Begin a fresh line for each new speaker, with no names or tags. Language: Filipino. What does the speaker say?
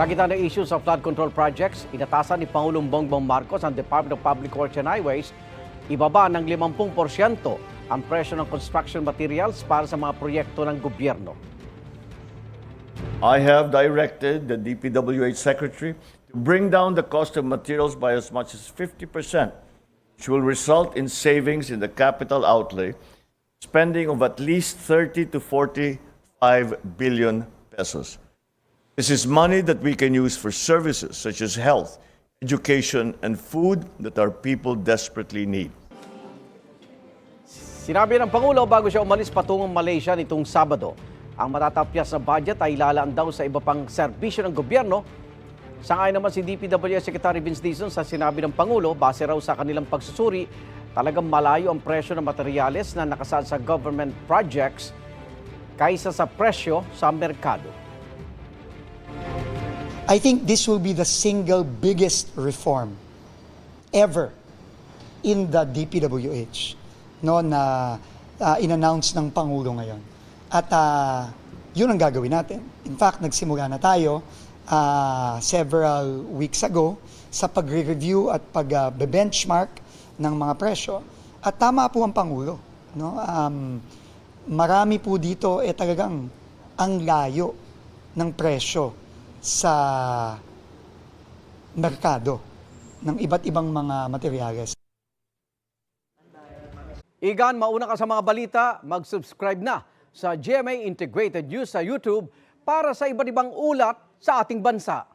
Sa gitna ng issues of flood control projects, inatasan ni Pangulong Bongbong Marcos ang Department of Public Works and Highways ibaba ng 50% ang presyo ng construction materials para sa mga proyekto ng gobyerno.
I have directed the DPWH Secretary to bring down the cost of materials by as much as 50%, which will result in savings in the capital outlay, spending of at least 30 to 45 billion pesos. This is money that we can use for services such as health, education, and food that our people desperately need.
Sinabi ng Pangulo bago siya umalis patungong Malaysia nitong Sabado, ang matatapyas na budget ay ilalaan daw sa iba pang serbisyo ng gobyerno. Sangayon naman si DPWH Secretary Vince Dizon sa sinabi ng Pangulo, base raw sa kanilang pagsusuri, talagang malayo ang presyo ng materyales na nakasaad sa government projects kaysa sa presyo sa merkado.
I think this will be the single biggest reform ever in the DPWH, no, na in-announce ng Pangulo ngayon. At yun ang gagawin natin. In fact, nagsimula na tayo several weeks ago sa pagre-review at pag-benchmark ng mga presyo. At tama po ang Pangulo. No? Marami po dito talagang ang layo ng presyo sa merkado ng iba't ibang mga materyales.
Igan, mauna ka sa mga balita, mag-subscribe na sa GMA Integrated News sa YouTube para sa iba't ibang ulat sa ating bansa.